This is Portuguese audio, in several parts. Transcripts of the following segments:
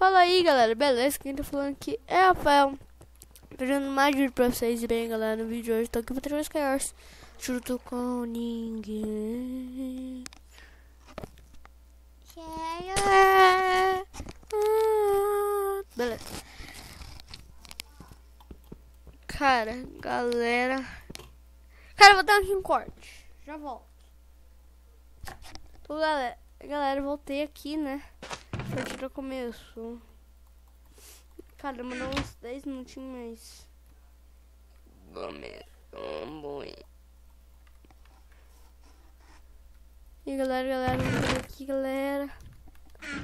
Fala aí, galera, beleza? Quem tá falando aqui é Rafael, fazendo mais vídeo pra vocês. E bem, galera, no vídeo de hoje tô aqui pra trazer os Chaos junto com ninguém. Beleza. Cara, galera, vou dar aqui um corte. Já volto. Então, galera, voltei aqui, né? A partir do começo. Cara, mandou uns 10 minutinhos, mas... E galera, vamos ver aqui, galera.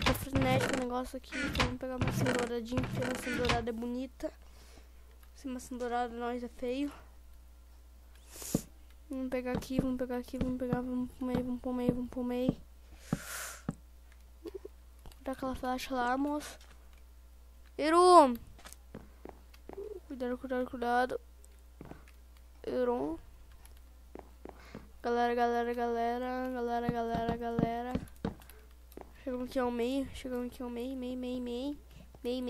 Tá frenético o negócio aqui. Então vamos pegar uma maçã douradinha, porque a maçã dourada é bonita. Se maçã dourada nós é feio. Vamos pegar aqui, vamos pôr meio. Dá aquela flecha lá, moço. Iron! Cuidado. Iron. Galera. Chegamos aqui ao meio. Meio. Tem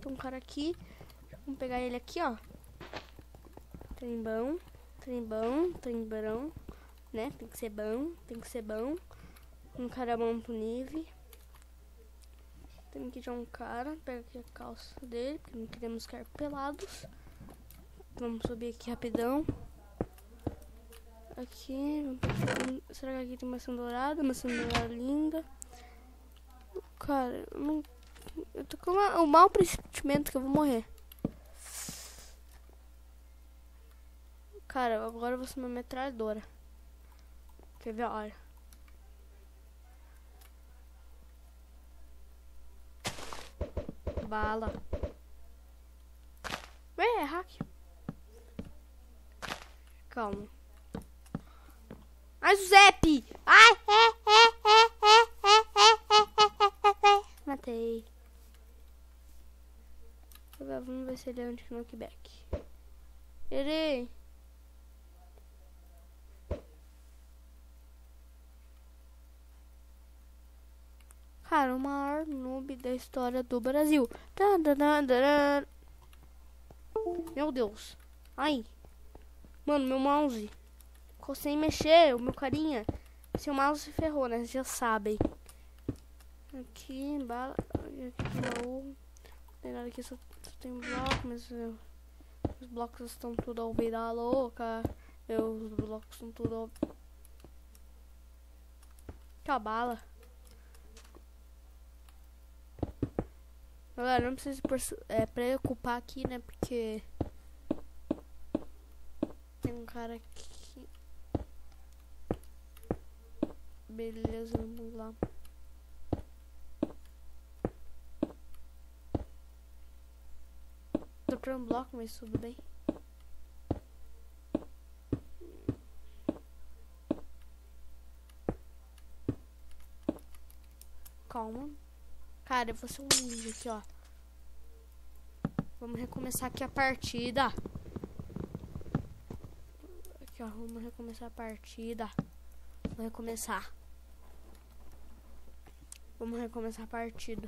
um cara aqui. Vamos pegar ele aqui, ó. Trembão, né? Tem que ser bom. Um cara bom pro nível. Temos que já um cara. Pega aqui a calça dele, porque não queremos ficar pelados. Vamos subir aqui rapidão. Aqui. Será que aqui tem maçã dourada? Maçã dourada linda. Cara, eu tô com o mau pressentimento que eu vou morrer. Cara, agora eu vou ser uma metralhadora. Quer ver? Olha. Bala. Ué, é hack. Calma. Ai, Zep! Ai! Matei. Vamos ver se ele é anti-knockback. Ele... Cara, o maior noob da história do Brasil. Meu Deus. Ai. Mano, meu mouse. Ficou sem mexer, o meu carinha. Seu mouse se ferrou, né? Vocês já sabem. Aqui, bala. Aqui tem baú. Não tem nada aqui, só tem um bloco, mas os blocos estão tudo ao virar louca. Os blocos estão tudo ao... Que a bala. Galera, não precisa se preocupar aqui, né? Porque tem um cara aqui. Beleza, vamos lá. Tô pra um bloco, mas tudo bem. Calma. Cara, eu vou ser um ninja aqui, ó. Vamos recomeçar aqui a partida. Aqui, ó. Vamos recomeçar a partida. Vamos recomeçar a partida.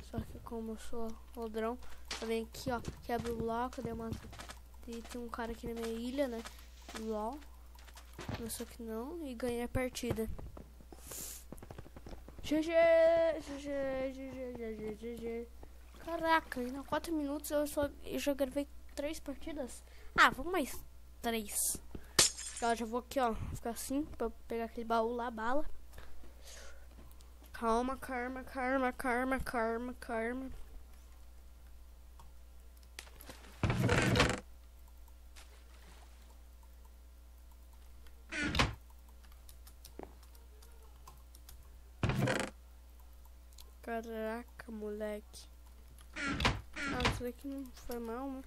Só que como eu sou ladrão, eu venho aqui, ó. Quebra o bloco, e tem um cara aqui na minha ilha, né? LOL. Só que não. E ganhei a partida. GG. Caraca, em 4 minutos eu já gravei 3 partidas. Ah, vamos mais 3. Eu já vou aqui, ó. Ficar assim, pra pegar aquele baú lá, bala. Calma. Caraca, moleque. Ah, isso daqui não foi mal, né?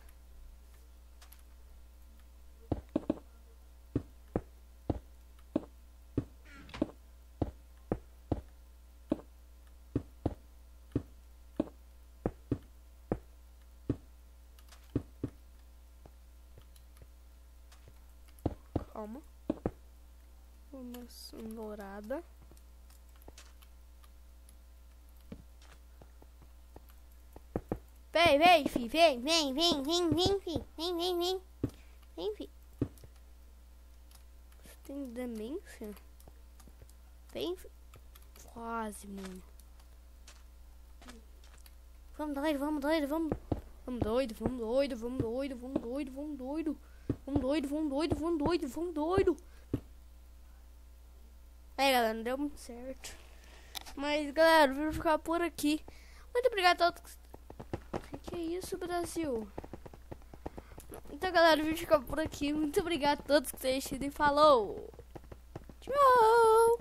Calma. Uma dourada. Vem, fi. Vem, fi. Você tem demência? Vem, fi. Quase, mano. Vamos doido. Aí, galera, não deu muito certo. Mas, galera, vou ficar por aqui. Muito obrigado a todos. Que é isso, Brasil? Então, galera, vou ficar por aqui. Muito obrigado a todos que vocês assistiram e falou. Tchau.